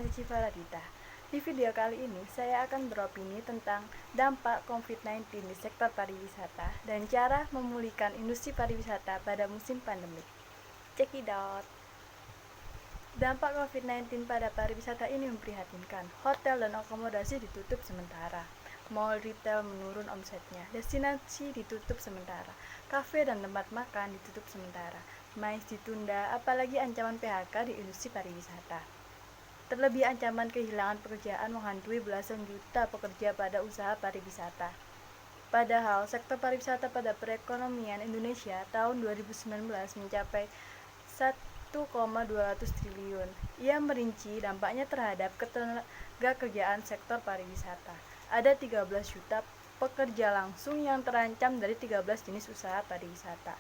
Cici Faradita. Di video kali ini, saya akan beropini tentang dampak COVID-19 di sektor pariwisata dan cara memulihkan industri pariwisata pada musim pandemi. Check it out! Dampak COVID-19 pada pariwisata ini memprihatinkan. Hotel dan akomodasi ditutup sementara. Mall retail menurun omsetnya. Destinasi ditutup sementara. Kafe dan tempat makan ditutup sementara. MICE ditunda, apalagi ancaman PHK di industri pariwisata. Terlebih ancaman kehilangan pekerjaan menghantui belasan juta pekerja pada usaha pariwisata. Padahal sektor pariwisata pada perekonomian Indonesia tahun 2019 mencapai 1,200 triliun. Ia merinci dampaknya terhadap ketenagakerjaan sektor pariwisata. Ada 13 juta pekerja langsung yang terancam dari 13 jenis usaha pariwisata.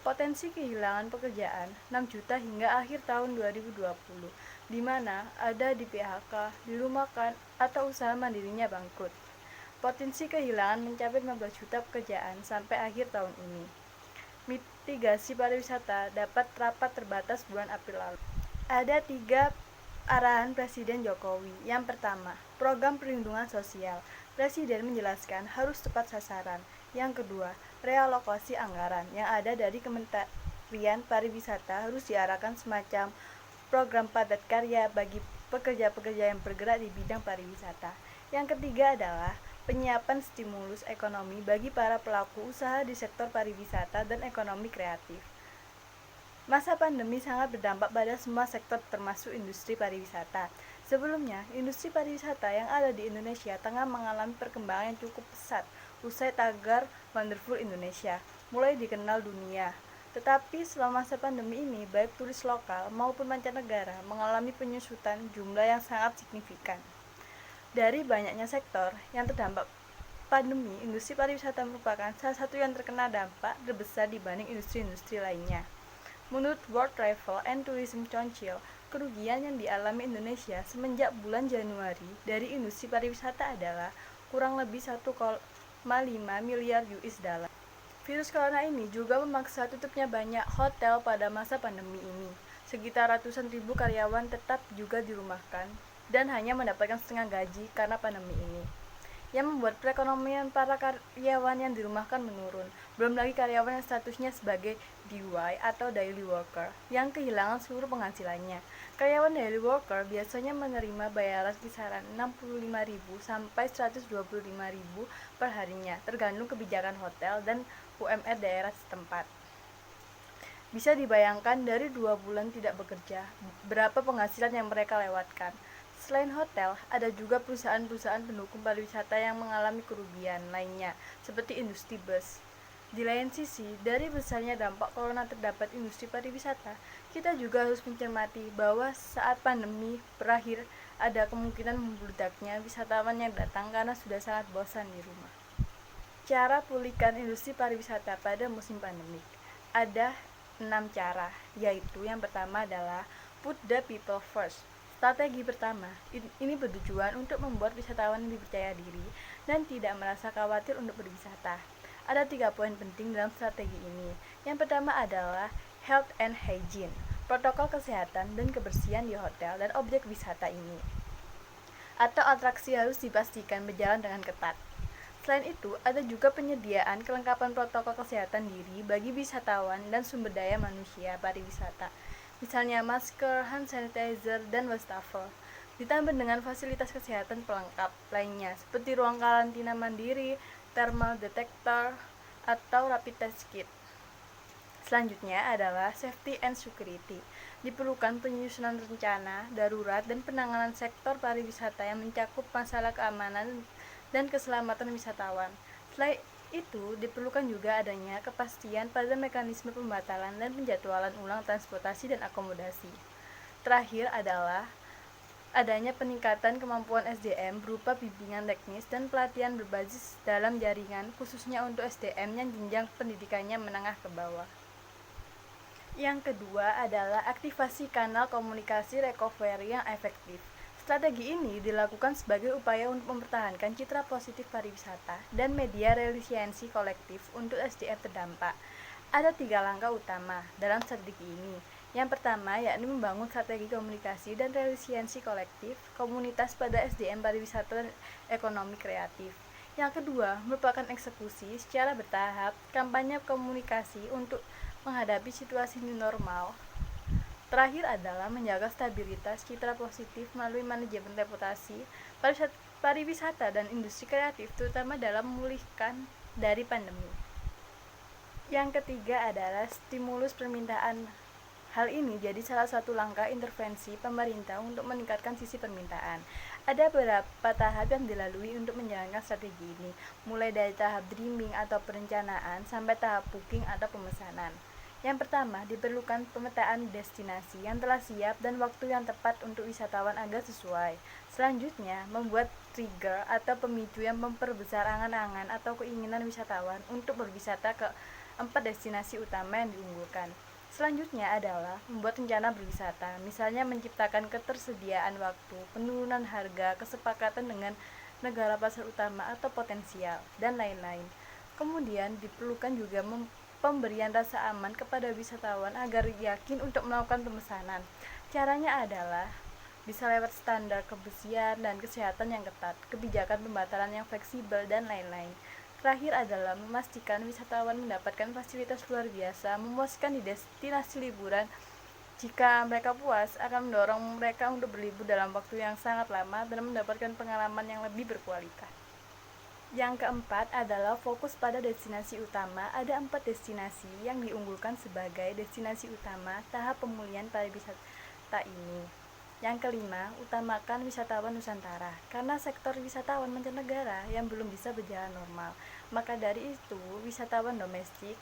Potensi kehilangan pekerjaan 6 juta hingga akhir tahun 2020, di mana ada di PHK, dirumahkan, atau usaha mandirinya bangkrut. Potensi kehilangan mencapai 15 juta pekerjaan sampai akhir tahun ini. Mitigasi pariwisata dapat rapat terbatas bulan April lalu. Ada 3 arahan Presiden Jokowi. Yang pertama, program perlindungan sosial. Presiden menjelaskan harus tepat sasaran. Yang kedua, realokasi anggaran yang ada dari Kementerian Pariwisata harus diarahkan semacam program padat karya bagi pekerja-pekerja yang bergerak di bidang pariwisata. Yang ketiga adalah penyiapan stimulus ekonomi bagi para pelaku usaha di sektor pariwisata dan ekonomi kreatif. Masa pandemi sangat berdampak pada semua sektor termasuk industri pariwisata. Sebelumnya, industri pariwisata yang ada di Indonesia tengah mengalami perkembangan yang cukup pesat usai tagar Wonderful Indonesia mulai dikenal dunia. Tetapi selama masa pandemi ini, baik turis lokal maupun mancanegara mengalami penyusutan jumlah yang sangat signifikan. Dari banyaknya sektor yang terdampak pandemi, industri pariwisata merupakan salah satu yang terkena dampak terbesar dibanding industri-industri lainnya. Menurut World Travel and Tourism Council, kerugian yang dialami Indonesia semenjak bulan Januari dari industri pariwisata adalah kurang lebih 1,5 miliar US dollar. Virus corona ini juga memaksa tutupnya banyak hotel pada masa pandemi ini. Sekitar ratusan ribu karyawan tetap juga dirumahkan dan hanya mendapatkan setengah gaji karena pandemi ini, yang membuat perekonomian para karyawan yang dirumahkan menurun. Belum lagi karyawan yang statusnya sebagai DIY atau daily worker yang kehilangan seluruh penghasilannya. Karyawan daily worker biasanya menerima bayaran kisaran 65.000 sampai 125.000 per harinya, tergantung kebijakan hotel dan UMR daerah setempat. Bisa dibayangkan dari 2 bulan tidak bekerja, berapa penghasilan yang mereka lewatkan. Selain hotel, ada juga perusahaan-perusahaan pendukung pariwisata yang mengalami kerugian lainnya, seperti industri bus. Di lain sisi, dari besarnya dampak corona terdapat industri pariwisata, kita juga harus mencermati bahwa saat pandemi berakhir, ada kemungkinan membludaknya wisatawan yang datang karena sudah sangat bosan di rumah. Cara pulihkan industri pariwisata pada musim pandemi. Ada 6 cara, yaitu yang pertama adalah put the people first. Strategi pertama, ini bertujuan untuk membuat wisatawan lebih percaya diri dan tidak merasa khawatir untuk berwisata. Ada 3 poin penting dalam strategi ini. Yang pertama adalah health and hygiene, protokol kesehatan dan kebersihan di hotel dan objek wisata ini, atau atraksi harus dipastikan berjalan dengan ketat. Selain itu, ada juga penyediaan kelengkapan protokol kesehatan diri bagi wisatawan dan sumber daya manusia pariwisata, misalnya masker, hand sanitizer, dan wastafel, ditambah dengan fasilitas kesehatan pelengkap lainnya seperti ruang karantina mandiri, thermal detector, atau rapid test kit. Selanjutnya adalah safety and security. Diperlukan penyusunan rencana darurat dan penanganan sektor pariwisata yang mencakup masalah keamanan dan keselamatan wisatawan. Selain itu, diperlukan juga adanya kepastian pada mekanisme pembatalan dan penjadwalan ulang transportasi dan akomodasi. Terakhir adalah adanya peningkatan kemampuan SDM berupa bimbingan teknis dan pelatihan berbasis dalam jaringan, khususnya untuk SDM yang jenjang pendidikannya menengah ke bawah. Yang kedua adalah aktivasi kanal komunikasi recovery yang efektif. Strategi ini dilakukan sebagai upaya untuk mempertahankan citra positif pariwisata dan media resiliensi kolektif untuk SDM terdampak. Ada 3 langkah utama dalam strategi ini. Yang pertama, yakni membangun strategi komunikasi dan resiliensi kolektif komunitas pada SDM pariwisata dan ekonomi kreatif. Yang kedua, merupakan eksekusi secara bertahap kampanye komunikasi untuk menghadapi situasi new normal. Terakhir adalah menjaga stabilitas citra positif melalui manajemen reputasi pariwisata dan industri kreatif, terutama dalam memulihkan dari pandemi. Yang ketiga adalah stimulus permintaan. Hal ini jadi salah satu langkah intervensi pemerintah untuk meningkatkan sisi permintaan. Ada beberapa tahap yang dilalui untuk menjalankan strategi ini, mulai dari tahap dreaming atau perencanaan sampai tahap booking atau pemesanan. Yang pertama, diperlukan pemetaan destinasi yang telah siap dan waktu yang tepat untuk wisatawan agar sesuai. Selanjutnya, membuat trigger atau pemicu yang memperbesar angan-angan atau keinginan wisatawan untuk berwisata ke 4 destinasi utama yang diunggulkan. Selanjutnya adalah membuat rencana berwisata, misalnya menciptakan ketersediaan waktu, penurunan harga, kesepakatan dengan negara pasar utama atau potensial, dan lain-lain. Kemudian diperlukan juga pemberian rasa aman kepada wisatawan agar yakin untuk melakukan pemesanan. Caranya adalah bisa lewat standar kebersihan dan kesehatan yang ketat, kebijakan pembatalan yang fleksibel, dan lain-lain. Terakhir adalah memastikan wisatawan mendapatkan fasilitas luar biasa, memuaskan di destinasi liburan. Jika mereka puas, akan mendorong mereka untuk berlibur dalam waktu yang sangat lama dan mendapatkan pengalaman yang lebih berkualitas. Yang keempat adalah fokus pada destinasi utama. Ada 4 destinasi yang diunggulkan sebagai destinasi utama tahap pemulihan pariwisata ini. Yang kelima, utamakan wisatawan Nusantara, karena sektor wisatawan mancanegara yang belum bisa berjalan normal. Maka dari itu, wisatawan domestik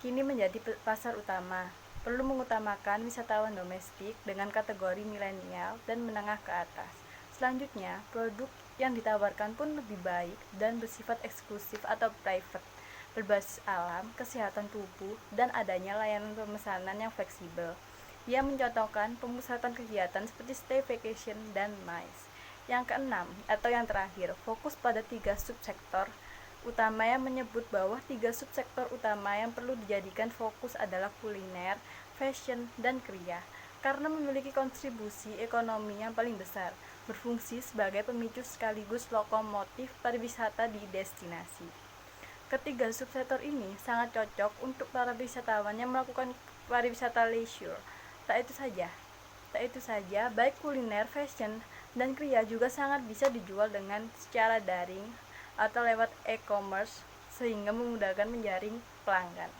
kini menjadi pasar utama. Perlu mengutamakan wisatawan domestik dengan kategori milenial dan menengah ke atas. Selanjutnya, produk yang ditawarkan pun lebih baik dan bersifat eksklusif atau private, berbasis alam, kesehatan tubuh, dan adanya layanan pemesanan yang fleksibel. Ia mencontohkan pemusatan kegiatan seperti stay vacation dan MICE. Yang keenam, atau yang terakhir, fokus pada 3 subsektor utama yang menyebut bahwa 3 subsektor utama yang perlu dijadikan fokus adalah kuliner, fashion, dan kriya, karena memiliki kontribusi ekonomi yang paling besar, berfungsi sebagai pemicu sekaligus lokomotif pariwisata di destinasi. Ketiga subsektor ini sangat cocok untuk para wisatawan yang melakukan pariwisata leisure. Tak itu saja, baik kuliner, fashion, dan kriya juga sangat bisa dijual dengan secara daring atau lewat e-commerce sehingga memudahkan menjaring pelanggan.